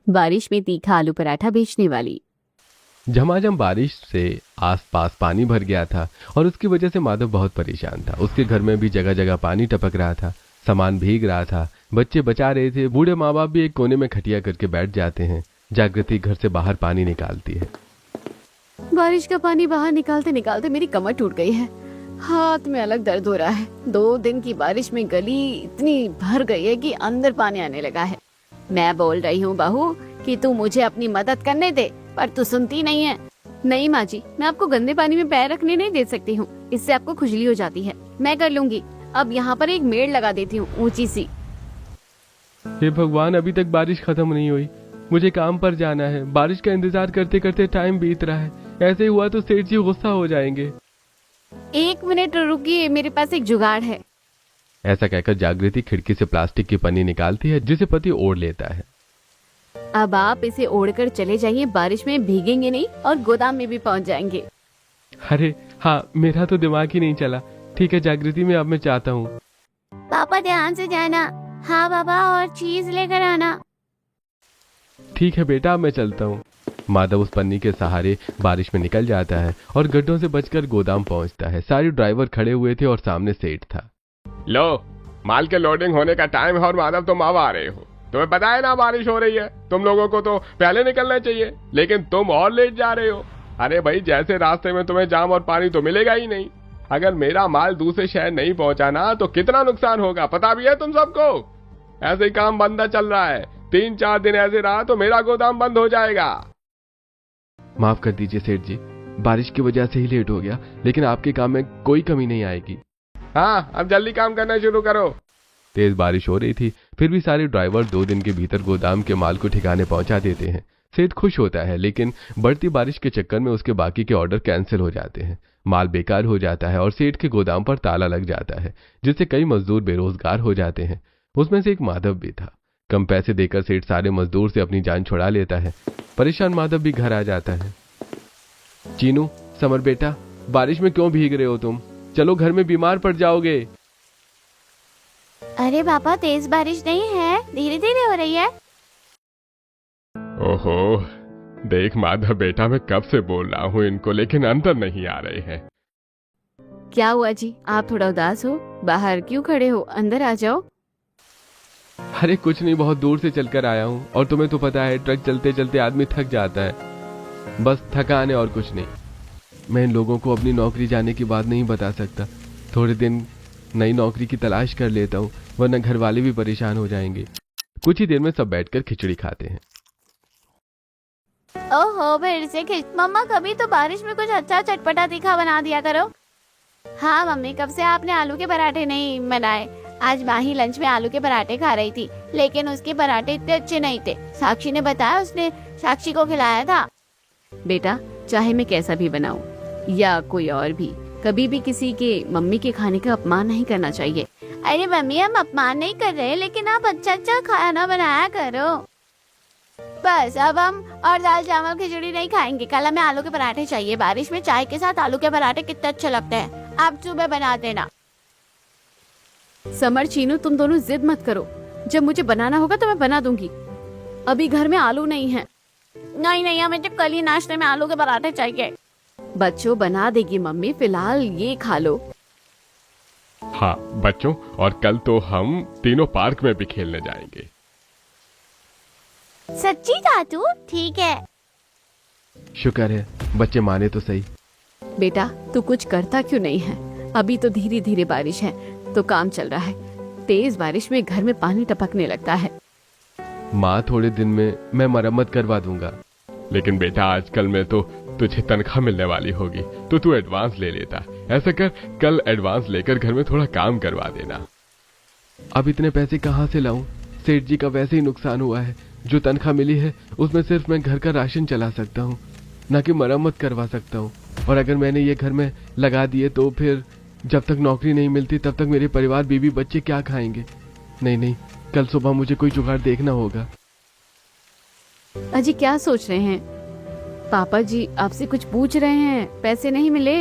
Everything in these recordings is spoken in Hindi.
बारिश में तीखा आलू पराठा बेचने वाली। झमाझम बारिश से आसपास पानी भर गया था और उसकी वजह से माधव बहुत परेशान था। उसके घर में भी जगह जगह पानी टपक रहा था, सामान भीग रहा था, बच्चे बचा रहे थे, बूढ़े माँ बाप भी एक कोने में खटिया करके बैठ जाते हैं। जागृति घर से बाहर पानी निकालती है। बारिश का पानी बाहर निकालते निकालते मेरी कमर टूट गई है, हाथ में अलग दर्द हो रहा है। 2 दिन की बारिश में गली इतनी भर गई है कि अंदर पानी आने लगा है। मैं बोल रही हूँ बहू कि तू मुझे अपनी मदद करने दे, पर तू सुनती नहीं है। नहीं माँ जी, मैं आपको गंदे पानी में पैर रखने नहीं दे सकती हूँ, इससे आपको खुजली हो जाती है। मैं कर लूंगी। अब यहाँ पर एक मेड़ लगा देती हूँ, ऊंची सी। हे भगवान, अभी तक बारिश खत्म नहीं हुई। मुझे काम पर जाना है। बारिश का इंतजार करते करते टाइम बीत रहा है। ऐसे हुआ तो सेठ जी गुस्सा हो जाएंगे। 1 मिनट रुकिए, मेरे पास एक जुगाड़ है। ऐसा कहकर जागृति खिड़की से प्लास्टिक की पन्नी निकालती है, जिसे पति ओढ़ लेता है। अब आप इसे ओढ़कर चले जाइए, बारिश में भीगेंगे नहीं और गोदाम में भी पहुँच जाएंगे। अरे हाँ, मेरा तो दिमाग ही नहीं चला। ठीक है जागृति, मैं अब मैं चाहता हूँ। पापा ध्यान से जाना। हाँ बाबा, और चीज लेकर आना। ठीक है बेटा, अब मैं चलता हूँ। माधव उस पन्नी के सहारे बारिश में निकल जाता है और गड्ढों से बचकर गोदाम पहुंचता है। सारे ड्राइवर खड़े हुए थे और सामने सेठ था। लो, माल के लोडिंग होने का टाइम है और माधव तुम अब आ रहे हो। तुम्हें पता है ना बारिश हो रही है, तुम लोगों को तो पहले निकलना चाहिए, लेकिन तुम और लेट जा रहे हो। अरे भाई, जैसे रास्ते में तुम्हें जाम और पानी तो मिलेगा ही नहीं। अगर मेरा माल दूसरे शहर नहीं पहुंचा ना तो कितना नुकसान होगा पता भी है तुम सबको। ऐसे ही काम बंदा चल रहा है। 3-4 दिन ऐसे रहा तो मेरा गोदाम बंद हो जाएगा। माफ कर दीजिए सेठ जी, बारिश की वजह से ही लेट हो गया, लेकिन आपके काम में कोई कमी नहीं आएगी। हाँ, अब जल्दी काम करना शुरू करो। तेज बारिश हो रही थी, फिर भी सारे ड्राइवर 2 दिन के भीतर गोदाम के माल को ठिकाने पहुंचा देते हैं। सेठ खुश होता है, लेकिन बढ़ती बारिश के चक्कर में उसके बाकी के ऑर्डर कैंसिल हो जाते हैं। माल बेकार हो जाता है और सेठ के गोदाम पर ताला लग जाता है, जिससे कई मजदूर बेरोजगार हो जाते हैं। उसमें से एक माधव भी था। कम पैसे देकर सेठ सारे मजदूर से अपनी जान छुड़ा लेता है। परेशान माधव भी घर आ जाता है। चीनू, समर बेटा, बारिश में क्यों भीग रहे हो तुम? चलो, घर में बीमार पड़ जाओगे। अरे पापा, तेज बारिश नहीं है, धीरे धीरे हो रही है। ओहो, देख माधव बेटा, मैं कब से बोल रहा हूँ इनको, लेकिन अंदर नहीं आ रहे हैं। क्या हुआ जी, आप थोड़ा उदास हो? बाहर क्यों खड़े हो, अंदर आ जाओ। अरे कुछ नहीं, बहुत दूर से चलकर आया हूँ और तुम्हें तो पता है ट्रक चलते चलते आदमी थक जाता है। बस थकान है और कुछ नहीं। मैं इन लोगों को अपनी नौकरी जाने की बात नहीं बता सकता। थोड़े दिन नई नौकरी की तलाश कर लेता हूँ, वरना घर वाले भी परेशान हो जाएंगे। कुछ ही देर में सब बैठकर खिचड़ी खाते हैं। ओहो, फिर से मम्मा, कभी तो बारिश में कुछ अच्छा चटपटा तीखा बना दिया करो। हाँ मम्मी, कब से आपने आलू के पराठे नहीं बनाए। आज माही लंच में आलू के पराठे खा रही थी, लेकिन उसके पराठे इतने अच्छे नहीं थे। साक्षी ने बताया, उसने साक्षी को खिलाया था। बेटा, चाहे मैं कैसा भी बनाऊं या कोई और भी, कभी भी किसी के मम्मी के खाने का अपमान नहीं करना चाहिए। अरे मम्मी, हम अपमान नहीं कर रहे, लेकिन आप अच्छा अच्छा खाना बनाया करो। बस अब हम और दाल चावल खिचड़ी नहीं खाएंगे, कल हमें आलू के पराठे चाहिए। बारिश में चाय के साथ आलू के पराठे कितने अच्छे लगते हैं। आप सुबह बना देना। समर, चीनू, तुम दोनों जिद मत करो। जब मुझे बनाना होगा तो मैं बना दूंगी। अभी घर में आलू नहीं है। नहीं नहीं, हमें तो कल ही नाश्ते में आलू के पराठे चाहिए। बच्चों, बना देगी मम्मी, फिलहाल ये खा लो। हाँ बच्चों, और कल तो हम तीनों पार्क में भी खेलने जाएंगे। सच्ची दादू? ठीक है। शुक्र है, बच्चे माने तो सही। बेटा, तू कुछ करता क्यों नहीं है? अभी तो धीरे धीरे बारिश है तो काम चल रहा है। तेज बारिश में घर में पानी टपकने लगता है। माँ, थोड़े दिन में मैं मरम्मत करवा दूंगा। लेकिन बेटा, आजकल में तो तुझे तनख्वाह मिलने वाली होगी, तो तू एडवांस ले लेता। ऐसा कर, कल एडवांस लेकर घर में थोड़ा काम करवा देना। अब इतने पैसे कहाँ से लाऊं? सेठ जी का वैसे ही नुकसान हुआ है। जो तनख्वाह मिली है उसमें सिर्फ मैं घर का राशन चला सकता हूँ, न कि मरम्मत करवा सकता हूँ। और अगर मैंने ये घर में लगा दिए तो फिर जब तक नौकरी नहीं मिलती तब तक मेरे परिवार, बीवी बच्चे क्या खाएंगे? नहीं नहीं, कल सुबह मुझे कोई जुगाड़ देखना होगा। अजी, क्या सोच रहे हैं? पापा जी आपसे कुछ पूछ रहे हैं, पैसे नहीं मिले?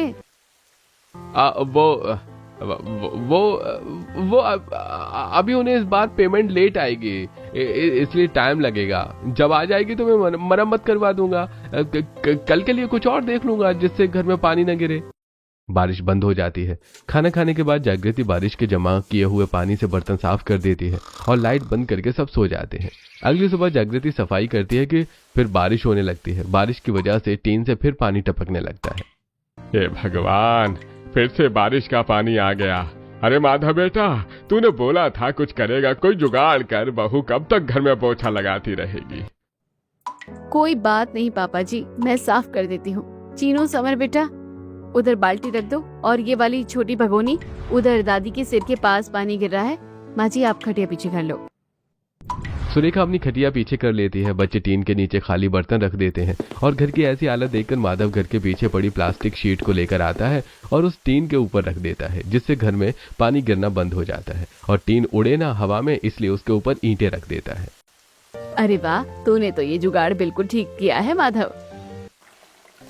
वो अभी उन्हें इस बार पेमेंट लेट आएगी, इसलिए टाइम लगेगा। जब आ जाएगी तो मैं मरम्मत करवा दूंगा। कल के लिए कुछ और देख लूंगा जिससे घर में पानी न गिरे। बारिश बंद हो जाती है। खाना खाने के बाद जागृति बारिश के जमा किए हुए पानी से बर्तन साफ कर देती है और लाइट बंद करके सब सो जाते हैं। अगली सुबह जागृति सफाई करती है कि फिर बारिश होने लगती है। बारिश की वजह से टीन से फिर पानी टपकने लगता है। हे भगवान, फिर से बारिश का पानी आ गया। अरे माधव बेटा, तूने बोला था कुछ करेगा, कोई जुगाड़ कर। बहू कब तक घर में पोछा लगाती रहेगी? कोई बात नहीं पापा जी, मैं साफ कर देती हूँ। चीनू, समर बेटा, उधर बाल्टी रख दो और ये वाली छोटी भगोनी उधर दादी के सिर के पास पानी गिर रहा है। माँ जी, आप खटिया पीछे कर लो। सुरेखा अपनी खटिया पीछे कर लेती है। बच्चे टीन के नीचे खाली बर्तन रख देते हैं और घर की ऐसी हालत देखकर माधव घर के पीछे पड़ी प्लास्टिक शीट को लेकर आता है और उस टीन के ऊपर रख देता है, जिससे घर में पानी गिरना बंद हो जाता है और टीन उड़े ना हवा में, इसलिए उसके ऊपर ईंटें रख देता है। अरे वाह, तूने तो ये जुगाड़ बिल्कुल ठीक किया है माधव।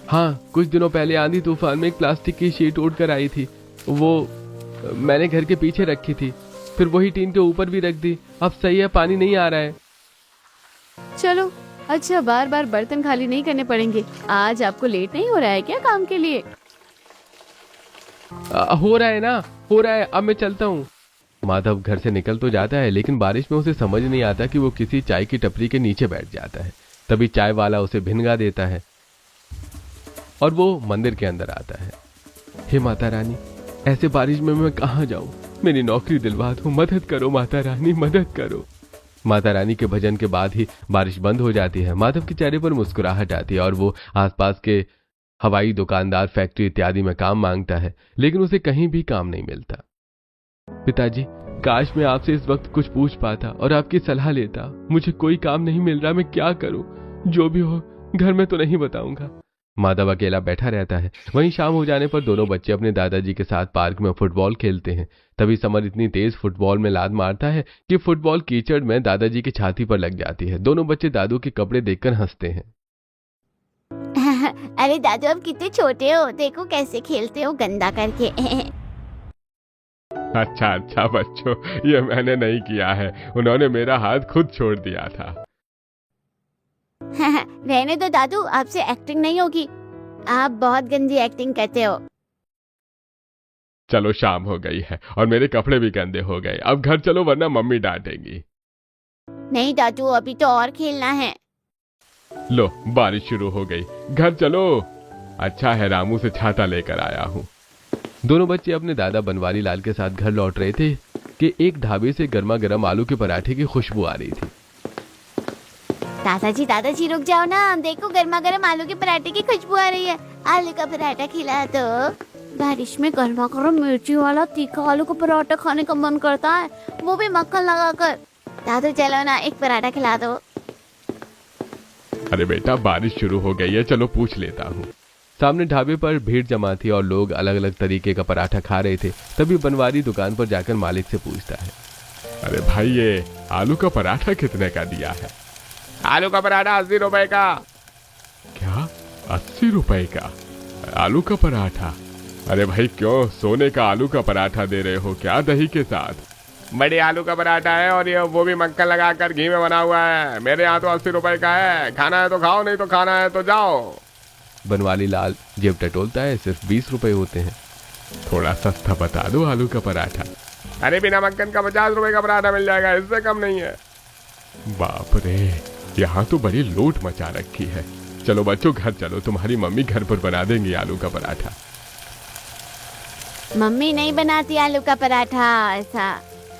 हाँ, कुछ दिनों पहले आंधी तूफान में एक प्लास्टिक की शीट उड़कर आई थी। वो मैंने घर के पीछे रखी थी, फिर वही टीन के ऊपर भी रख दी। अब सही है, पानी नहीं आ रहा है। चलो अच्छा, बार बार बर्तन खाली नहीं करने पड़ेंगे। आज आपको लेट नहीं हो रहा है क्या काम के लिए? हो रहा है ना, हो रहा है। अब मैं चलता हूँ। माधव घर से निकल तो जाता है, लेकिन बारिश में उसे समझ नहीं आता कि वो किसी चाय की टपरी के नीचे बैठ जाता है। तभी चाय वाला उसे भिनगा देता है और वो मंदिर के अंदर आता है। हे माता रानी, ऐसे बारिश में मैं कहाँ जाऊं? मेरी नौकरी दिलवा दो, मदद करो माता रानी, मदद करो। माता रानी के भजन के बाद ही बारिश बंद हो जाती है। माधव के चेहरे पर मुस्कुराहट आती है और वो आसपास के हवाई दुकानदार, फैक्ट्री इत्यादि में काम मांगता है, लेकिन उसे कहीं भी काम नहीं मिलता। पिताजी, काश मैं आपसे इस वक्त कुछ पूछ पाता और आपकी सलाह लेता। मुझे कोई काम नहीं मिल रहा, मैं क्या करूं? जो भी हो, घर में तो नहीं बताऊंगा। माधव अकेला बैठा रहता है। वहीं शाम हो जाने पर दोनों बच्चे अपने दादाजी के साथ पार्क में फुटबॉल खेलते हैं। तभी समर इतनी तेज फुटबॉल में लात मारता है कि फुटबॉल कीचड़ में दादाजी की छाती पर लग जाती है। दोनों बच्चे दादू के कपड़े देखकर हंसते हैं। अरे दादू, अब कितने छोटे हो, देखो कैसे खेलते हो गंदा करके। अच्छा अच्छा बच्चों, ये मैंने नहीं किया है, उन्होंने मेरा हाथ खुद छोड़ दिया था। रहने दो दादू, आपसे एक्टिंग नहीं होगी। आप बहुत गंदी एक्टिंग करते हो। चलो, शाम हो गई है और मेरे कपड़े भी गंदे हो गए। अब घर चलो, वरना मम्मी डांटेंगी। नहीं दादू, अभी तो और खेलना है। लो, बारिश शुरू हो गई, घर चलो। अच्छा है रामू से छाता लेकर आया हूँ। दोनों बच्चे अपने दादा बनवारी लाल के साथ घर लौट रहे थे कि एक ढाबे से गर्मा गर्म आलू के पराठे की खुशबू आ रही थी। दादाजी रुक जाओ ना, देखो गर्मा गर्म आलू के पराठे की खुशबू आ रही है। आलू का पराठा खिला दो। बारिश में गर्मा गर्म मिर्ची वाला तीखा आलू का पराठा खाने का मन करता है, वो भी मक्खन लगाकर। दादू चलो ना, एक पराठा खिला दो। अरे बेटा, बारिश शुरू हो गई है, चलो पूछ लेता हूँ। सामने ढाबे पर भीड़ जमा थी और लोग अलग अलग तरीके का पराठा खा रहे थे। तभी बनवारी दुकान पर जाकर मालिक से पूछता है, अरे भाई, ये आलू का पराठा कितने का दिया है? आलू का पराठा 80 रुपए का। क्या 80 रुपए का आलू का पराठा? अरे भाई, क्यों सोने का आलू का पराठा दे रहे हो क्या दही के साथ? बड़ी आलू का पराठा है और ये वो भी मक्खन लगाकर घी में बना हुआ है। मेरे यहाँ तो 80 रुपए का है। खाना है तो खाओ, नहीं तो खाना है तो जाओ। बनवारी लाल जेब टटोलता है, सिर्फ 20 रुपए होते हैं। थोड़ा सस्ता बता दो आलू का पराठा। अरे बिना मक्खन का 50 रुपए का पराठा मिल जाएगा, इससे कम नहीं है। बाप रे, यहाँ तो बड़ी लूट मचा रखी है। चलो बच्चों, घर चलो, तुम्हारी मम्मी घर पर बना देंगी आलू का पराठा। मम्मी नहीं बनाती आलू का पराठा ऐसा।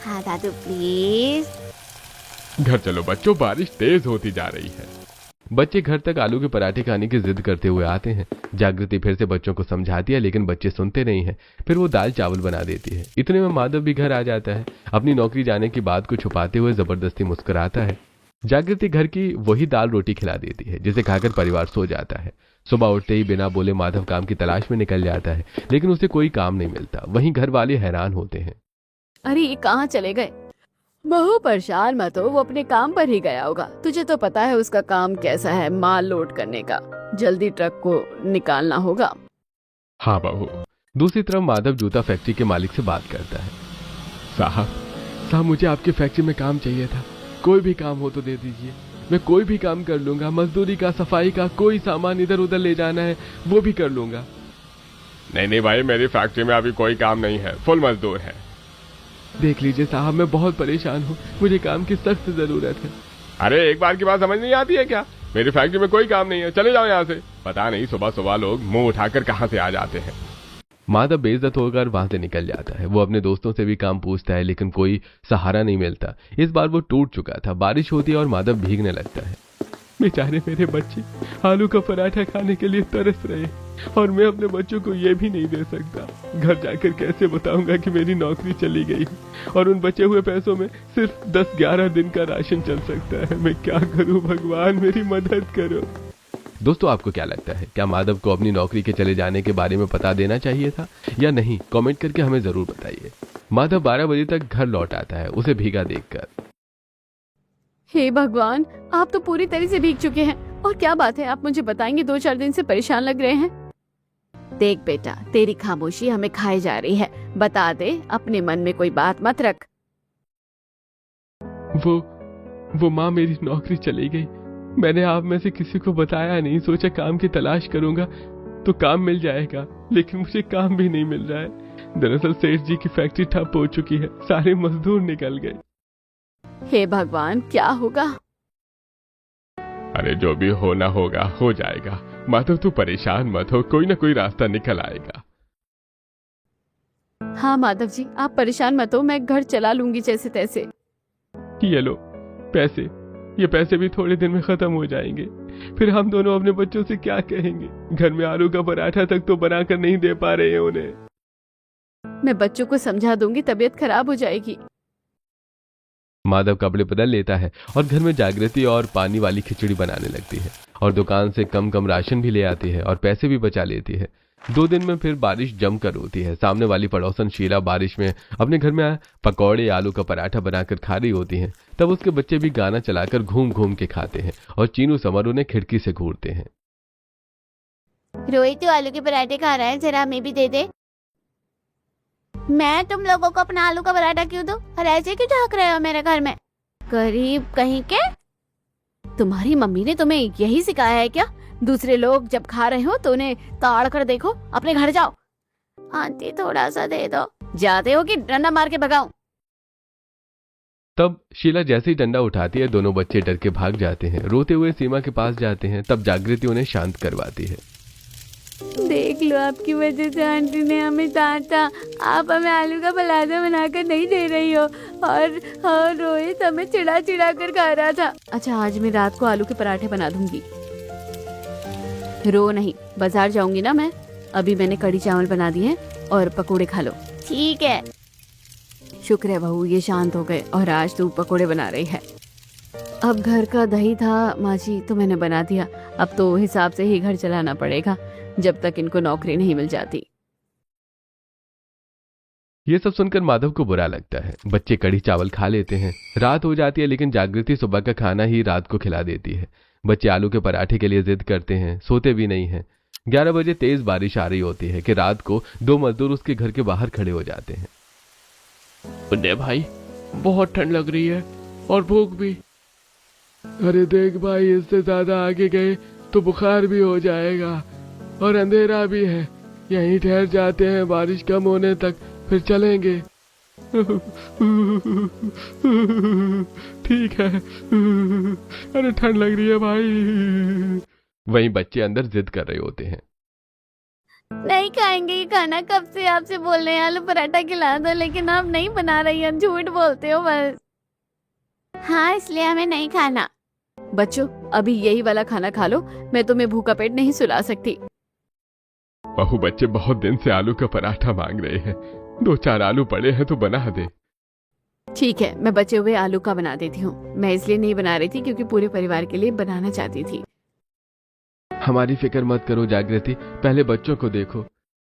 हाँ दादू प्लीज। घर चलो बच्चों, बारिश तेज होती जा रही है। बच्चे घर तक आलू के पराठे खाने की जिद करते हुए आते हैं। जागृति फिर से बच्चों को समझाती है, लेकिन बच्चे सुनते नहीं हैं। फिर वो दाल चावल बना देती है। इतने में माधव भी घर आ जाता है। अपनी नौकरी जाने की बात को छुपाते हुए जबरदस्ती मुस्कुराता है। जागृति घर की वही दाल रोटी खिला देती है, जिसे खाकर परिवार सो जाता है। सुबह उठते ही बिना बोले माधव काम की तलाश में निकल जाता है, लेकिन उसे कोई काम नहीं मिलता। वहीं घर वाले हैरान होते हैं। अरे ये कहाँ चले गए? बहू परेशान मत हो, वो अपने काम पर ही गया होगा। तुझे तो पता है उसका काम कैसा है, माल लोड करने का। जल्दी ट्रक को निकालना होगा। हाँ बहू, दूसरी तरफ माधव जूता फैक्ट्री के मालिक से बात करता है। साहब मुझे आपकी फैक्ट्री में काम चाहिए था, कोई भी काम हो तो दे दीजिए, मैं कोई भी काम कर लूंगा, मजदूरी का, सफाई का, कोई सामान इधर उधर ले जाना है वो भी कर लूंगा। नहीं भाई, मेरी फैक्ट्री में अभी कोई काम नहीं है, फुल मजदूर है। देख लीजिए साहब, मैं बहुत परेशान हूँ, मुझे काम की सख्त जरूरत है। अरे एक बार की बात समझ नहीं आती है क्या? मेरी फैक्ट्री में कोई काम नहीं है, चले जाओ यहाँ से। पता नहीं सुबह सुबह लोग मुंह उठाकर कहाँ से आ जाते हैं। माधव बेइज्जत होकर वहां से निकल जाता है। वो अपने दोस्तों से भी काम पूछता है लेकिन कोई सहारा नहीं मिलता। इस बार वो टूट चुका था। बारिश होती है और माधव भीगने लगता है। बेचारे मेरे बच्चे आलू का पराठा खाने के लिए तरस रहे और मैं अपने बच्चों को ये भी नहीं दे सकता। घर जाकर कैसे बताऊंगा कि मेरी नौकरी चली गई और उन बचे हुए पैसों में सिर्फ 10-11 दिन का राशन चल सकता है। मैं क्या करूं भगवान, मेरी मदद करो। दोस्तों, आपको क्या लगता है, क्या माधव को अपनी नौकरी के चले जाने के बारे में पता देना चाहिए था या नहीं? कमेंट करके हमें जरूर बताइए। माधव 12 बजे तक घर लौट आता है उसे भीगा देखकर। हे भगवान, आप तो पूरी तरह से भीग चुके हैं। और क्या बात है, आप मुझे बताएंगे? 2-4 दिन से परेशान लग रहे हैं। देख बेटा, तेरी खामोशी हमें खाए जा रही है। बता दे, अपने मन में कोई बात मत रख। वो माँ, मेरी नौकरी चली गई। मैंने आप में से किसी को बताया नहीं, सोचा काम की तलाश करूंगा तो काम मिल जाएगा, लेकिन मुझे काम भी नहीं मिल रहा है। दरअसल सेठ जी की फैक्ट्री ठप हो चुकी है, सारे मजदूर निकल गए। हे भगवान, क्या होगा? अरे जो भी होना होगा हो जाएगा। माधव तू परेशान मत हो, कोई ना कोई रास्ता निकल आएगा। हाँ माधव जी, आप परेशान मत हो, मैं घर चला लूंगी जैसे तैसे। ये लो पैसे, ये पैसे भी थोड़े दिन में खत्म हो जाएंगे। फिर हम दोनों अपने बच्चों से क्या कहेंगे? घर में आलू का पराठा तक तो बनाकर नहीं दे पा रहे हैं उन्हें। मैं बच्चों को समझा दूंगी, तबीयत खराब हो जाएगी। माधव कपड़े बदल लेता है और घर में जागृति और पानी वाली खिचड़ी बनाने लगती है और दुकान से कम राशन भी ले आती है और पैसे भी बचा लेती है। 2 दिन में फिर बारिश जमकर होती है। सामने वाली पड़ोसन शीला बारिश में अपने घर में पकौड़े, आलू का पराठा बनाकर खा रही होती हैं। तब उसके बच्चे भी गाना चलाकर घूम घूम के खाते हैं और चीनू समर उन्हें खिड़की से घूरते हैं। रोहित तो आलू के पराठे खा रहा है, जरा हमें भी दे दे। मैं तुम लोगों को अपना आलू का पराठा क्यों दूं? और ऐसे क्यों झांक रहे हो मेरे घर में? गरीब कहीं के। तुम्हारी मम्मी ने तुम्हें यही सिखाया है क्या? दूसरे लोग जब खा रहे हो तो उन्हें ताड़ कर देखो। अपने घर जाओ। आंटी थोड़ा सा दे दो। जाते हो कि डंडा मार के भगाऊं? तब शीला जैसे ही डंडा उठाती है, दोनों बच्चे डर के भाग जाते हैं। रोते हुए सीमा के पास जाते हैं। तब जागृति उन्हें शांत करवाती है। देख लो, आपकी वजह से आंटी ने हमें डांटा। आप हमें आलू का पराठा बनाकर नहीं दे रही हो और रोहित हमें चिढ़ा चिढ़ा कर खा रहा था। अच्छा, आज मैं रात को आलू के पराठे बना दूंगी। रो नहीं, बाजार जाऊंगी ना मैं। अभी मैंने कड़ी चावल बना दिए हैं और पकोड़े खा लो। ठीक है। शुक्र है बहू, ये शांत हो गए और आज तू पकोड़े बना रही है। अब घर का दही था माँ जी, तो मैंने बना दिया। अब तो हिसाब से ही घर चलाना पड़ेगा जब तक इनको नौकरी नहीं मिल जाती। ये सब सुनकर माधव को बुरा लगता है। बच्चे कड़ी चावल खा लेते हैं। रात हो जाती है लेकिन जागृति सुबह का खाना ही रात को खिला देती है। बच्चे आलू के पराठे के लिए जिद करते हैं, सोते भी नहीं हैं। 11 बजे तेज बारिश आ रही होती है कि रात को 2 मजदूर उसके घर के बाहर खड़े हो जाते हैं। मुन्ने भाई, बहुत ठंड लग रही है और भूख भी। अरे देख भाई, इससे ज्यादा आगे गए तो बुखार भी हो जाएगा और अंधेरा भी है। यहीं ठहर जाते हैं बारिश कम होने तक, फिर चलेंगे। ठीक है। अरे ठंड लग रही है भाई। वहीं बच्चे अंदर जिद कर रहे होते हैं। नहीं खाएंगे ये खाना, कब से आपसे बोल रहे हैं आलू पराठा खिला दो, लेकिन आप नहीं बना रही हैं, झूठ बोलते हो बस। हाँ, इसलिए हमें नहीं खाना। बच्चों, अभी यही वाला खाना खा लो, मैं तुम्हें भूखा पेट नहीं सुला सकती। बहू, बच्चे बहुत दिन से आलू का पराठा मांग रहे हैं। 2-4 आलू पड़े हैं तो बना दे। ठीक है, मैं बचे हुए आलू का बना देती हूँ। मैं इसलिए नहीं बना रही थी क्योंकि पूरे परिवार के लिए बनाना चाहती थी। हमारी फिक्र मत करो जागृति, पहले बच्चों को देखो।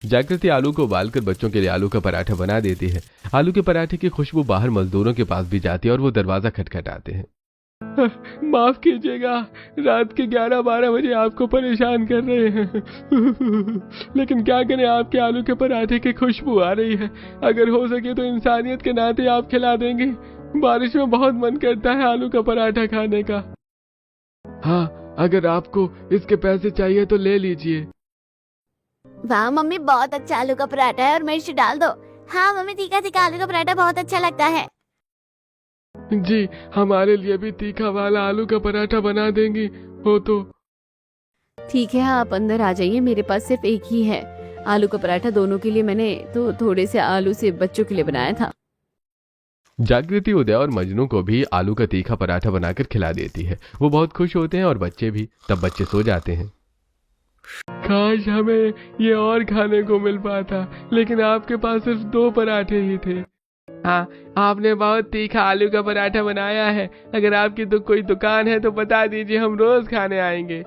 जागृति आलू को उबालकर बच्चों के लिए आलू का पराठा बना देती है। आलू के पराठे की खुशबू बाहर मजदूरों के पास भी जाती है और वो दरवाजा खटखटाते हैं। माफ कीजिएगा, रात के 11-12 बजे आपको परेशान कर रहे हैं। लेकिन क्या करें, आपके आलू के पराठे की खुशबू आ रही है। अगर हो सके तो इंसानियत के नाते आप खिला देंगे। बारिश में बहुत मन करता है आलू का पराठा खाने का। हाँ, अगर आपको इसके पैसे चाहिए तो ले लीजिए। वाह मम्मी, बहुत अच्छा आलू का पराठा है और मिर्च डाल दो। हाँ मम्मी, तीखा तीखा आलू का पराठा बहुत अच्छा लगता है। जी, हमारे लिए भी तीखा वाला आलू का पराठा बना देंगी हो तो। ठीक है, आप अंदर आ जाइए, मेरे पास सिर्फ एक ही है आलू का पराठा। दोनों के लिए मैंने तो थोड़े से आलू से बच्चों के लिए बनाया था। जागृति उदय और मजनू को भी आलू का तीखा पराठा बनाकर खिला देती है। वो बहुत खुश होते हैं और बच्चे भी। तब बच्चे सो जाते हैं। काश हमें ये और खाने को मिल पाता, लेकिन आपके पास सिर्फ 2 पराठे ही थे। हाँ, आपने बहुत तीखा आलू का पराठा बनाया है। अगर आपकी तो कोई दुकान है तो बता दीजिए, हम रोज खाने आएंगे।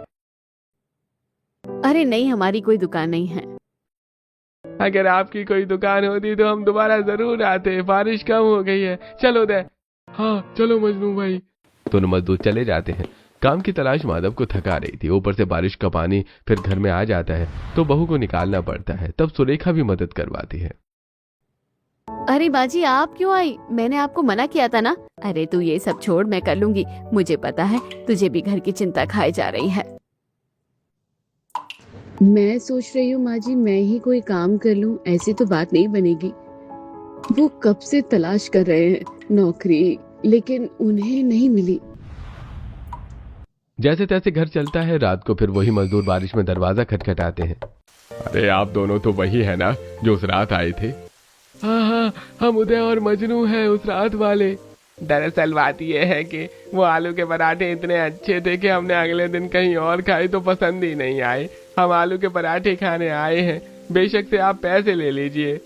अरे नहीं, हमारी कोई दुकान नहीं है। अगर आपकी कोई दुकान होती तो हम दोबारा जरूर आते। बारिश कम हो गई है, चलो दे। हाँ चलो मजनू भाई। दोनों मजदूर चले जाते हैं। काम की तलाश माधव को थका रही थी। ऊपर से बारिश का पानी फिर घर में आ जाता है तो बहू को निकालना पड़ता है। तब सुरेखा भी मदद करवाती है। अरे बाजी, आप क्यों आई? मैंने आपको मना किया था ना। अरे तू ये सब छोड़, मैं कर लूंगी। मुझे पता है तुझे भी घर की चिंता खाई जा रही है। मैं सोच रही हूँ माँ जी, मैं ही कोई काम कर लूँ। ऐसी तो बात नहीं बनेगी। वो कब से तलाश कर रहे हैं नौकरी, लेकिन उन्हें नहीं मिली। जैसे तैसे घर चलता है। रात को फिर वही मजदूर बारिश में दरवाजा खटखटाते हैं। अरे आप दोनों तो वही है ना जो उस रात आए थे? हाँ हाँ, हम उदय और मजनू हैं, उस रात वाले। दरअसल बात यह है कि वो आलू के पराठे इतने अच्छे थे कि हमने अगले दिन कहीं और खाए तो पसंद ही नहीं आए। हम आलू के पराठे खाने आए हैं। बेशक से आप पैसे ले लीजिए।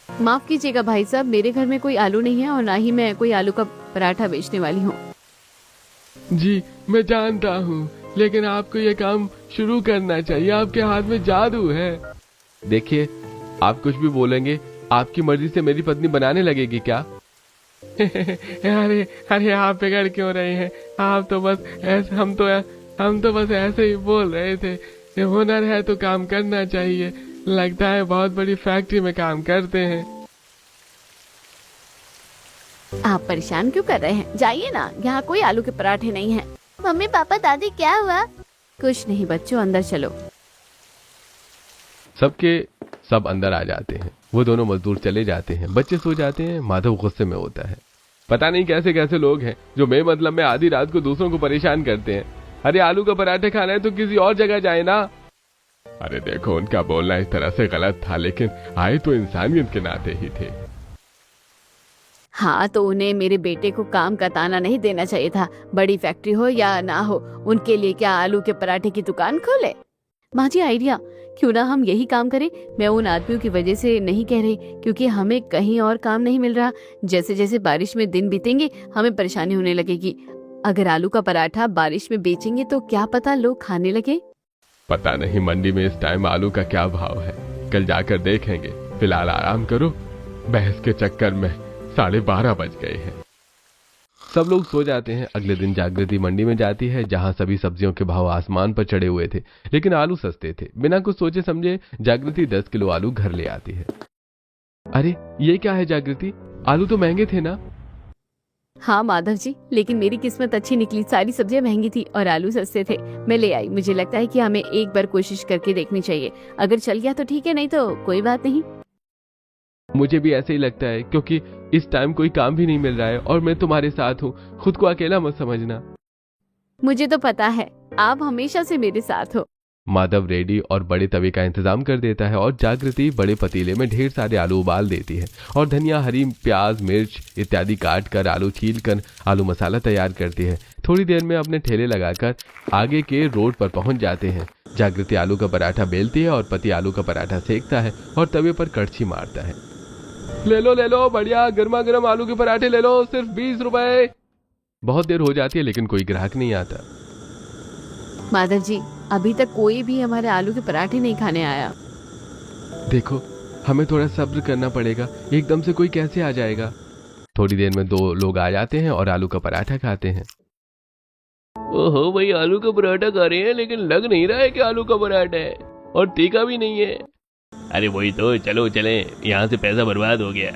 माफ कीजिएगा भाई साहब, मेरे घर में कोई आलू नहीं है और ना ही मैं कोई आलू का पराठा बेचने वाली हूँ। जी मैं जानता हूँ, लेकिन आपको ये काम शुरू करना चाहिए। आपके हाथ में जादू है। देखिए, आप कुछ भी बोलेंगे, आपकी मर्जी से मेरी पत्नी बनाने लगेगी क्या? अरे अरे, आप बिगड़ क्यों रहे हैं? आप तो बस ऐसे, हम तो बस ऐसे ही बोल रहे थे। ये हुनर है तो काम करना चाहिए। लगता है बहुत बड़ी फैक्ट्री में काम करते हैं। आप परेशान क्यों कर रहे हैं? जाइए ना, यहाँ कोई आलू के पराठे नहीं है। मम्मी पापा दादी, क्या हुआ? कुछ नहीं बच्चों, अंदर चलो। सबके सब अंदर आ जाते हैं। वो दोनों मजदूर चले जाते हैं। बच्चे सो जाते हैं। माधव गुस्से में होता है। पता नहीं कैसे कैसे लोग हैं जो बेमतलब में आधी रात को दूसरों को परेशान करते हैं। अरे आलू का पराठे खाना है तो किसी और जगह जाए ना। अरे देखो, उनका बोलना इस तरह से गलत था, लेकिन आए तो इंसानियत के नाते ही थे। हाँ, तो उन्हें मेरे बेटे को काम का ताना नहीं देना चाहिए था। बड़ी फैक्ट्री हो या ना हो, उनके लिए क्या आलू के पराठे की दुकान खोले? माँ जी, आइडिया, क्यों ना हम यही काम करें। मैं उन आदमियों की वजह से नहीं कह रही, क्योंकि हमें कहीं और काम नहीं मिल रहा। जैसे जैसे बारिश में दिन बीतेंगे हमें परेशानी होने लगेगी। अगर आलू का पराठा बारिश में बेचेंगे तो क्या पता लोग खाने लगे। पता नहीं मंडी में इस टाइम आलू का क्या भाव है, कल जाकर देखेंगे। फिलहाल आराम करो, बहस के चक्कर में 12:30 बज गए हैं। सब लोग सो जाते हैं। अगले दिन जागृति मंडी में जाती है, जहां सभी सब्जियों के भाव आसमान पर चढ़े हुए थे, लेकिन आलू सस्ते थे। बिना कुछ सोचे समझे जागृति 10 किलो आलू घर ले आती है। अरे ये क्या है जागृति, आलू तो महंगे थे ना? हाँ माधव जी, लेकिन मेरी किस्मत अच्छी निकली। सारी सब्जियां महंगी थी और आलू सस्ते थे। मैं ले आई। मुझे लगता है कि हमें एक बार कोशिश करके देखनी चाहिए। अगर चल गया तो ठीक है, नहीं तो कोई बात नहीं। मुझे भी ऐसे ही लगता है, क्योंकि इस टाइम कोई काम भी नहीं मिल रहा है और मैं तुम्हारे साथ हूँ। खुद को अकेला मत समझना। मुझे तो पता है, आप हमेशा से मेरे साथ हो। माधव रेडी और बड़े तवे का इंतजाम कर देता है और जागृति बड़े पतीले में ढेर सारे आलू उबाल देती है और धनिया, हरी प्याज, मिर्च इत्यादि काट कर, आलू छील कर आलू मसाला तैयार करती है। थोड़ी देर में अपने ठेले लगाकर आगे के रोड पर पहुंच जाते हैं। जागृति आलू का पराठा बेलती है और पति आलू का पराठा सेकता है और तवे पर कड़छी मारता है। ले लो बढ़िया गर्मा गर्म आलू के पराठे ले लो, सिर्फ 20 रुपए। बहुत देर हो जाती है लेकिन कोई ग्राहक नहीं आता। माधव जी, अभी तक कोई भी हमारे आलू के पराठे नहीं खाने आया। देखो, हमें थोड़ा सब्र करना पड़ेगा, एकदम से कोई कैसे आ जाएगा। थोड़ी देर में 2 लोग आ जाते हैं और आलू का पराठा खाते हैं। ओहो भाई, आलू का पराठा खा रहे हैं, लेकिन लग नहीं रहा है कि आलू का पराठा है, और तीखा भी नहीं है। अरे वही तो, चलो चले, यहाँ से पैसा बर्बाद हो गया।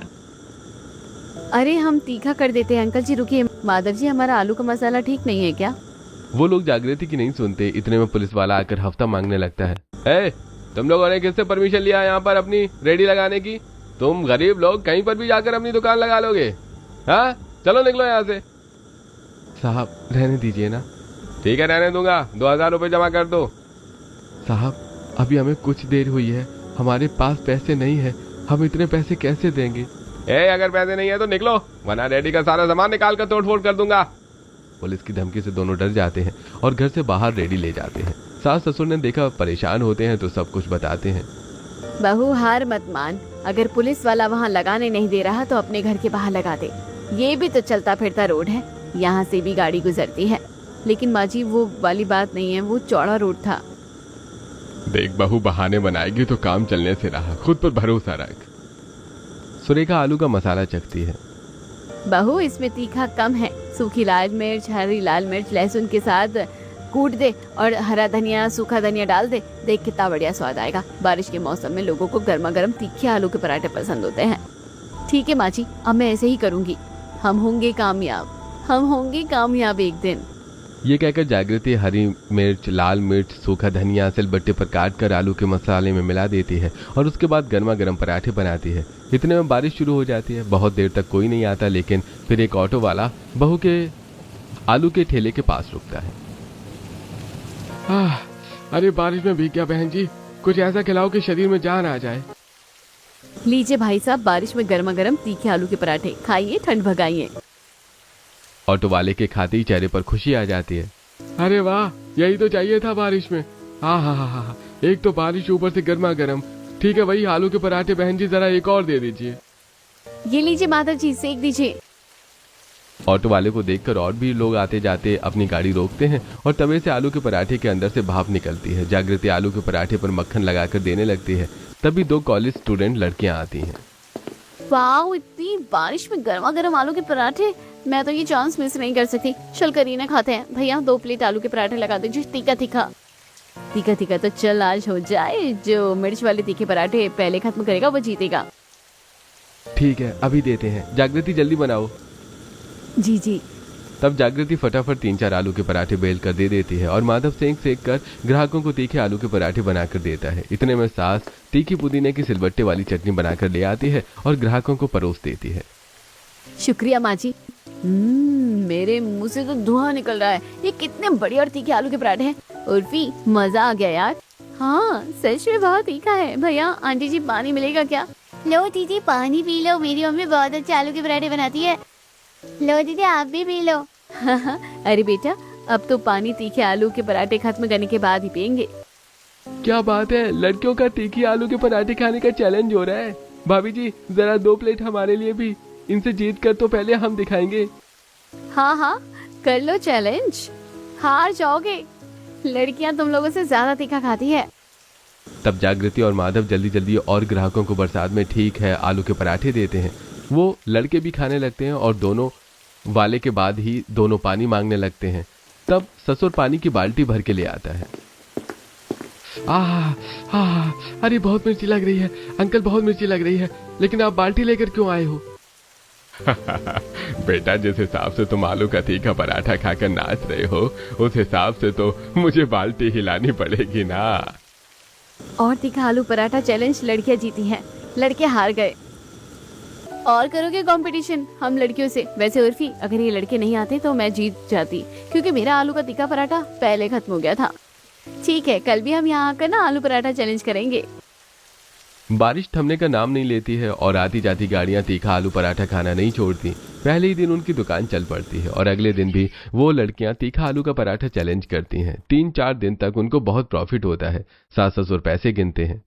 अरे हम तीखा कर देते हैं। अंकल जी रुकिए, माधव जी हमारा आलू का मसाला ठीक नहीं है क्या? वो लोग जागृति की नहीं सुनते। इतने में पुलिस वाला आकर हफ्ता मांगने लगता है। ए, तुम लोगों ने किससे परमिशन लिया यहाँ पर अपनी रेडी लगाने की? तुम गरीब लोग कहीं पर भी जाकर अपनी दुकान लगा लोगे? हाँ, चलो निकलो यहाँ से। साहब रहने दीजिए ना। ठीक है, रहने दूंगा। 2000 रुपये जमा कर दो। साहब अभी हमें कुछ देर हुई है, हमारे पास पैसे नहीं है, हम इतने पैसे कैसे देंगे? अगर पैसे नहीं है तो निकलो, वरना रेडी का सारा सामान निकाल कर तोड़-फोड़ कर दूंगा। पुलिस की धमकी से दोनों डर जाते हैं और घर से बाहर रेडी ले जाते हैं। सास ससुर ने देखा परेशान होते हैं तो सब कुछ बताते हैं। बहू हार मत मान, अगर पुलिस वाला वहाँ लगाने नहीं दे रहा तो अपने घर के बाहर लगा दे। ये भी तो चलता फिरता रोड है, यहाँ से भी गाड़ी गुजरती है। लेकिन माँ जी वो वाली बात नहीं है, वो चौड़ा रोड था। देख बहू, बहाने बनाएगी तो काम चलने से रहा, खुद पर भरोसा रख। सुरेखा आलू का मसाला चखती है। बहू इसमें तीखा कम है, सूखी लाल मिर्च, हरी लाल मिर्च, लहसुन के साथ कूट दे और हरा धनिया, सूखा धनिया डाल दे, देख कितना बढ़िया स्वाद आएगा। बारिश के मौसम में लोगों को गर्मा गर्म तीखे आलू के पराठे पसंद होते हैं। ठीक है माँ जी, अब मैं ऐसे ही करूँगी। हम होंगे कामयाब एक दिन। ये कहकर जागृति हरी मिर्च, लाल मिर्च, सूखा धनिया सिलबट्टे पर काट कर आलू के मसाले में मिला देती है और उसके बाद गर्मा गर्म पराठे बनाती है। इतने में बारिश शुरू हो जाती है। बहुत देर तक कोई नहीं आता, लेकिन फिर एक ऑटो वाला बहू के आलू के ठेले के पास रुकता है। अरे बारिश में भीग गया बहन जी, कुछ ऐसा खिलाओ कि शरीर में जान आ जाए। लीजिए भाई साहब, बारिश में गर्मा गर्म तीखे आलू के पराठे खाइए, ठंड भगाइए। ऑटो वाले के खाते ही चेहरे पर खुशी आ जाती है। अरे वाह, यही तो चाहिए था बारिश में। हाँ, एक तो बारिश ऊपर से गर्मा गर्म। ठीक है वही आलू के पराठे बहन जी, जरा एक और दे दीजिए। ये लीजिए माधव जी, सेक दीजिए। ऑटो वाले को देखकर और भी लोग आते जाते अपनी गाड़ी रोकते हैं और तवे से आलू के पराठे के अंदर से भाप निकलती है। जागृति आलू के पराठे पर मक्खन लगाकर देने लगती है। तभी 2 कॉलेज स्टूडेंट लड़कियां आती हैं। वाह, इतनी बारिश में गर्मा गर्म आलू के पराठे, मैं तो ये चांस मिस नहीं कर सकती। चल करीना खाते हैं। भैया 2 प्लेट आलू के पराठे लगा दीजिए, तीखा तीखा तो चल आज हो जाए। जो मिर्च वाले तीखे पराठे पहले खत्म करेगा वो जीतेगा। ठीक है अभी देते हैं, जागृति जल्दी बनाओ। जी। तब जागृति फटाफट 3-4 आलू के पराठे बेल कर दे देती है और माधव सेक कर ग्राहकों को तीखे आलू के पराठे बनाकर देता है। इतने में सास तीखी पुदीने की सिलबट्टे वाली चटनी बनाकर ले आती है और ग्राहकों को परोस देती है। शुक्रिया माँ जी। मेरे मुंह से तो धुआं निकल रहा है। ये कितने बढ़िया और तीखे आलू के पराठे हैं। उर्फी, मजा आ गया यार। हाँ सच में बहुत तीखा है। भैया आंटी जी पानी मिलेगा क्या? लो दीदी पानी पी लो, मेरी मम्मी बहुत अच्छे आलू के पराठे बनाती है। लो दीदी आप भी पी लो। अरे बेटा, अब तो पानी तीखे आलू के पराठे खत्म करने के बाद ही पियेंगे। क्या बात है, लड़कियों का तीखी आलू के पराठे खाने का चैलेंज हो रहा है। भाभी जी जरा 2 प्लेट हमारे लिए भी, इनसे जीत कर तो पहले हम दिखाएंगे। हाँ कर लो चैलेंज, हार जाओगे। लड़कियां तुम लोगों से ज्यादा तीखा खाती है। तब जागृति और माधव जल्दी जल्दी और ग्राहकों को बरसात में ठीक है आलू के पराठे देते हैं। वो लड़के भी खाने लगते हैं और दोनों वाले के बाद ही दोनों पानी मांगने लगते हैं। तब ससुर पानी की बाल्टी भर के ले आता है। अरे बहुत मिर्ची लग रही है अंकल, बहुत मिर्ची लग रही है, लेकिन आप बाल्टी लेकर क्यों आए हो? बेटा, जिस हिसाब से तुम आलू का तीखा पराठा खाकर नाच रहे हो, उस हिसाब से तो मुझे बाल्टी हिलानी पड़ेगी ना। और तीखा आलू पराठा चैलेंज लड़कियां जीती हैं, लड़के हार गए। और करोगे कंपटीशन हम लड़कियों से? वैसे उर्फी, अगर ये लड़के नहीं आते तो मैं जीत जाती, क्योंकि मेरा आलू का तीखा पराठा पहले खत्म हो गया था। ठीक है, कल भी हम यहाँ आकर ना आलू पराठा चैलेंज करेंगे। बारिश थमने का नाम नहीं लेती है और आती जाती गाड़ियां तीखा आलू पराठा खाना नहीं छोड़ती। पहले ही दिन उनकी दुकान चल पड़ती है और अगले दिन भी वो लड़कियां तीखा आलू का पराठा चैलेंज करती हैं। 3-4 दिन तक उनको बहुत प्रॉफिट होता है। सास ससुर पैसे गिनते हैं।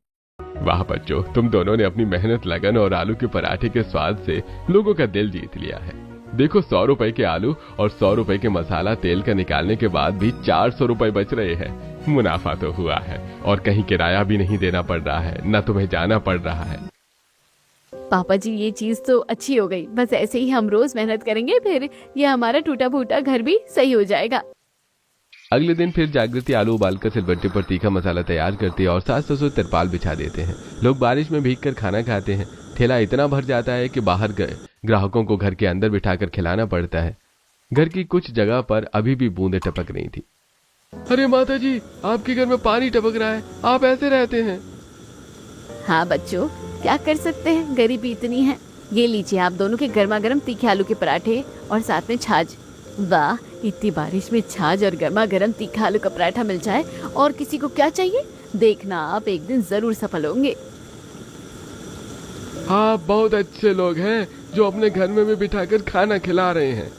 वाह बच्चों, तुम दोनों ने अपनी मेहनत, लगन और आलू के पराठे के स्वाद से लोगों का दिल जीत लिया है। देखो, 100 रुपए के आलू और 100 रुपए के मसाला तेल का निकालने के बाद भी 400 रुपए बच रहे हैं। मुनाफा तो हुआ है और कहीं किराया भी नहीं देना पड़ रहा है, न तुम्हें जाना पड़ रहा है। पापा जी ये चीज तो अच्छी हो गई, बस ऐसे ही हम रोज मेहनत करेंगे, फिर ये हमारा टूटा फूटा घर भी सही हो जाएगा। अगले दिन फिर जागृति आलू उबालकर सिलबट्टे पर तीखा मसाला तैयार करती है और सास ससुर तिरपाल बिछा देते हैं। लोग बारिश में भीगकर खाना खाते हैं। ठेला इतना भर जाता है कि बाहर ग्राहकों को घर के अंदर बिठाकर खिलाना पड़ता है। घर की कुछ जगह पर अभी भी बूंदें टपक रही थी। अरे माता जी, आपके घर में पानी टपक रहा है, आप ऐसे रहते हैं? हाँ बच्चों, क्या कर सकते हैं, गरीबी इतनी है। ये लीजिए आप दोनों के गर्मा गर्म तीखे आलू के पराठे और साथ में छाछ। वाह, इतनी बारिश में छाछ और गर्मा गर्म तीखा आलू का पराठा मिल जाए और किसी को क्या चाहिए। देखना आप एक दिन जरूर सफल होंगे। आप बहुत अच्छे लोग हैं जो अपने घर में भी बिठाकर खाना खिला रहे हैं।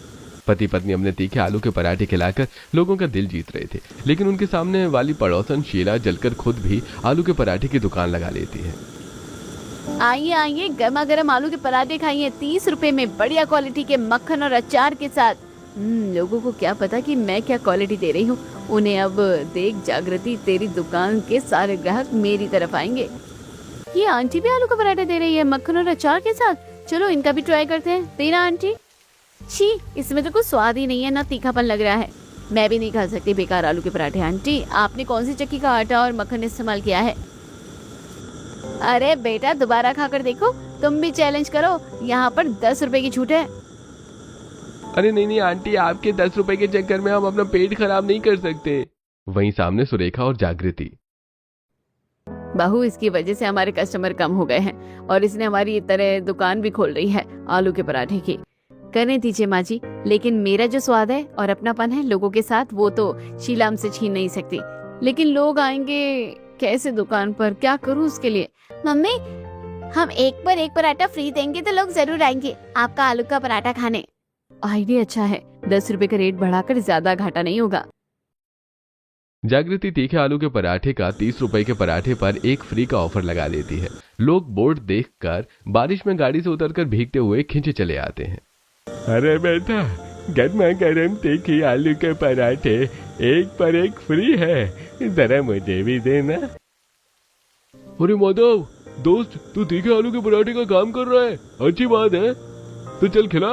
पति पत्नी अपने तीखे आलू के पराठे खिलाकर लोगों का दिल जीत रहे थे, लेकिन उनके सामने वाली पड़ोसन शीला जलकर खुद भी आलू के पराठे की दुकान लगा लेती है। आइए आइए, गर्मा गर्म आलू के पराठे खाइए 30 रुपए में, बढ़िया क्वालिटी के मक्खन और अचार के साथ। लोगों को क्या पता कि मैं क्या क्वालिटी दे रही हूँ उन्हें। अब देख जागृति, तेरी दुकान के सारे ग्राहक मेरी तरफ आएंगे। ये आंटी भी आलू का पराठा दे रही है मक्खन और अचार के साथ। चलो इनका भी ट्राई करते हैं। देना आंटी। छी, इसमें तो कुछ स्वाद ही नहीं है, ना तीखापन लग रहा है। मैं भी नहीं खा सकती बेकार आलू के पराठे। आंटी, आपने कौन सी चक्की का आटा और मक्खन इस्तेमाल किया है? अरे बेटा, दोबारा खाकर देखो, तुम भी चैलेंज करो। यहाँ पर 10 रुपए की छूट है। अरे नहीं आंटी, आपके 10 रुपए के चक्कर में हम अपना पेट खराब नहीं कर सकते। वहीं सामने सुरेखा और जागृति। बहू, इसकी वजह से हमारे कस्टमर कम हो गए हैं और इसने हमारी तरह दुकान भी खोल रही है आलू के पराठे की। करने दीजिए माँ जी, लेकिन मेरा जो स्वाद है और अपनापन है लोगों के साथ, वो तो शीला हमसे छीन नहीं सकती। लेकिन लोग आएंगे कैसे दुकान पर, क्या करूँ उसके लिए? मम्मी, हम एक पर एक पराठा फ्री देंगे तो लोग जरूर आएंगे आपका आलू का पराठा खाने। आइडिया अच्छा है, 10 रुपए का रेट बढ़ाकर ज्यादा घाटा नहीं होगा। जागृति तीखे आलू के पराठे का 30 रुपए के पराठे पर एक फ्री का ऑफर लगा देती है। लोग बोर्ड देखकर बारिश में गाड़ी से उतरकर भीगते हुए खींचे चले आते हैं। अरे बेटा, गर्मा गर्म तीखी आलू के पराठे एक पर एक फ्री है, जरा मुझे भी देना। अरे माधव दोस्त, तू तीखे आलू के पराठे का काम कर रहा है, अच्छी बात है, तो चल खिला।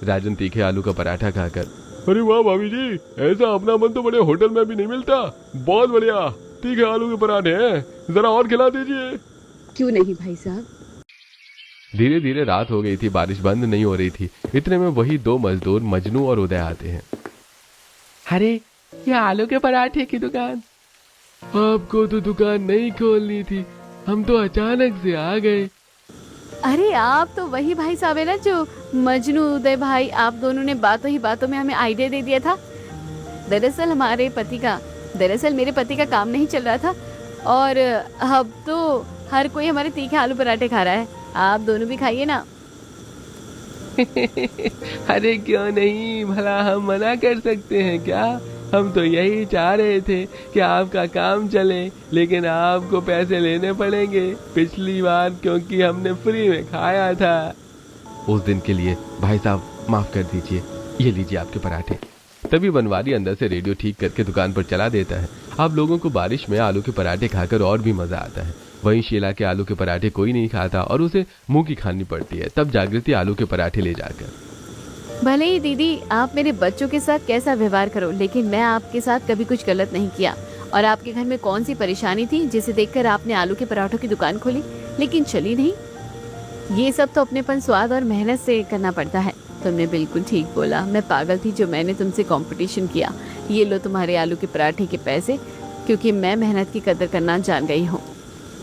राजन तीखे आलू का पराठा खाकर, अरे वाह भाभी जी, ऐसा अपना मन तो बड़े होटल में भी नहीं मिलता। बहुत बढ़िया तीखे आलू के पराठे हैं, जरा और खिला दीजिए। क्यों नहीं भाई साहब। धीरे धीरे रात हो गई थी, बारिश बंद नहीं हो रही थी। इतने में वही दो मजदूर मजनू और उदय आते हैं। अरे, ये आलू के पराठे की दुकान। आपको तो दुकान नहीं खोलनी थी, हम तो अचानक से आ गए। अरे आप तो वही भाई साहब है ना जो मजनू उदय भाई, आप दोनों ने बातों ही बातों में हमें आइडिया दे दिया था। दरअसल मेरे पति का काम नहीं चल रहा था और अब तो हर कोई हमारे तीखे आलू पराठे खा रहा है। आप दोनों भी खाइए ना। अरे क्यों नहीं, भला हम मना कर सकते हैं क्या? हम तो यही चाह रहे थे कि आपका काम चले, लेकिन आपको पैसे लेने पड़ेंगे पिछली बार, क्योंकि हमने फ्री में खाया था। उस दिन के लिए भाई साहब माफ कर दीजिए, ये लीजिए आपके पराठे। तभी बनवारी अंदर से रेडियो ठीक करके दुकान पर चला देता है। आप लोगों को बारिश में आलू के पराठे खाकर और भी मजा आता है। वहीं शीला के आलू के पराठे कोई नहीं खाता और उसे मुंह की खानी पड़ती है। तब जागृति आलू के पराठे ले जाकर, भले ही दीदी आप मेरे बच्चों के साथ कैसा व्यवहार करो, लेकिन मैं आपके साथ कभी कुछ गलत नहीं किया। और आपके घर में कौन सी परेशानी थी जिसे देखकर आपने आलू के पराठों की दुकान खोली लेकिन चली नहीं? ये सब तो अपनेपन, स्वाद और मेहनत से करना पड़ता है। तुमने बिल्कुल ठीक बोला, मैं पागल थी जो मैंने तुमसे कंपटीशन किया। ये लो तुम्हारे आलू के पराठे के पैसे, क्योंकि मैं मेहनत की कदर करना जान गई हूँ।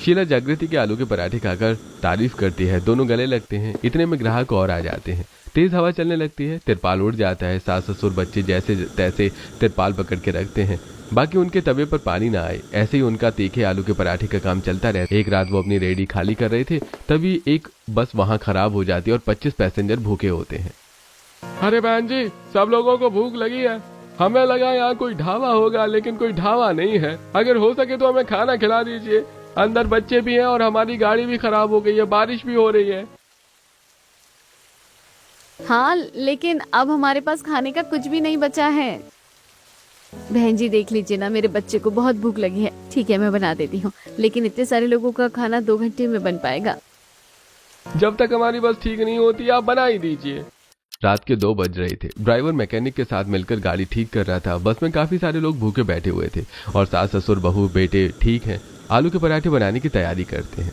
शीला जागृति के आलू के पराठे खाकर तारीफ करती है। दोनों गले लगते हैं। इतने में ग्राहक और आ जाते हैं। तेज हवा चलने लगती है, तिरपाल उड़ जाता है। सास ससुर बच्चे जैसे तैसे तिरपाल पकड़ के रखते हैं, बाकी उनके तवे पर पानी ना आए। ऐसे ही उनका तीखे आलू के पराठे का काम चलता रहता है। एक रात वो अपनी रेडी खाली कर रहे थे, तभी एक बस वहां खराब हो जाती है और 25 पैसेंजर भूखे होते हैं। अरे बहन जी, सब लोगों को भूख लगी है। हमें लगा यहाँ कोई ढाबा होगा, लेकिन कोई ढाबा नहीं है। अगर हो सके तो हमें खाना खिला दीजिए। अंदर बच्चे भी हैं और हमारी गाड़ी भी खराब हो गई है, बारिश भी हो रही है। हाँ, लेकिन अब हमारे पास खाने का कुछ भी नहीं बचा है। बहन जी देख लीजिए ना, मेरे बच्चे को बहुत भूख लगी है। ठीक है, मैं बना देती हूँ, लेकिन इतने सारे लोगों का खाना 2 घंटे में बन पाएगा? जब तक हमारी बस ठीक नहीं होती आप बना ही दीजिए। रात के 2 बज रहे थे। ड्राइवर मैकेनिक के साथ मिलकर गाड़ी ठीक कर रहा था। बस में काफी सारे लोग भूखे बैठे हुए थे और सास ससुर बहू बेटे ठीक हैं, आलू के पराठे बनाने की तैयारी करते हैं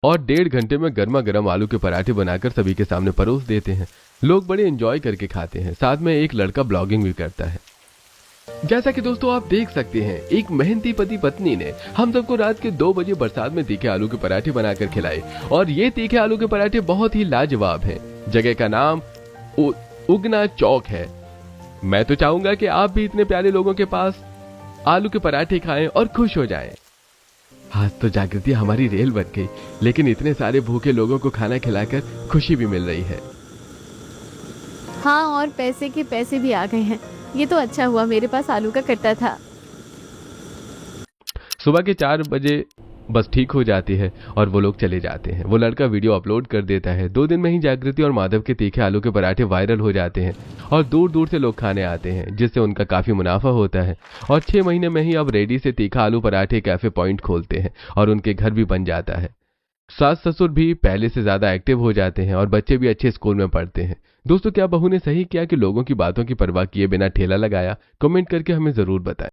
और 1.5 घंटे में गर्मा गर्म आलू के पराठे बनाकर सभी के सामने परोस देते हैं। लोग बड़े एंजॉय करके खाते हैं। साथ में एक लड़का ब्लॉगिंग भी करता है। जैसा कि दोस्तों आप देख सकते हैं, एक मेहनती पति पत्नी ने हम सबको रात के 2 बजे बरसात में तीखे आलू के पराठे बनाकर खिलाए और ये तीखे आलू के पराठे बहुत ही लाजवाब हैं। जगह का नाम उगना चौक है। मैं तो चाहूंगा कि आप भी इतने प्यारे लोगों के पास आलू के पराठे खाएं और खुश हो जाएं। आज तो जागृति हमारी रेल बन गई, लेकिन इतने सारे भूखे लोगों को खाना खिलाकर खुशी भी मिल रही है। हाँ, और पैसे के पैसे भी आ गए हैं। ये तो अच्छा हुआ मेरे पास आलू का कट्टा था। सुबह के 4 बजे बस ठीक हो जाती है और वो लोग चले जाते हैं। वो लड़का वीडियो अपलोड कर देता है। 2 दिन में ही जागृति और माधव के तीखे आलू के पराठे वायरल हो जाते हैं और दूर दूर से लोग खाने आते हैं, जिससे उनका काफी मुनाफा होता है। और 6 महीने में ही अब रेडी से तीखा आलू पराठे कैफे पॉइंट खोलते हैं और उनके घर भी बन जाता है। सास ससुर भी पहले से ज्यादा एक्टिव हो जाते हैं और बच्चे भी अच्छे स्कूल में पढ़ते हैं। दोस्तों, क्या बहू ने सही किया कि लोगों की बातों की परवाह किए बिना ठेला लगाया? कमेंट करके हमें जरूर बताएं।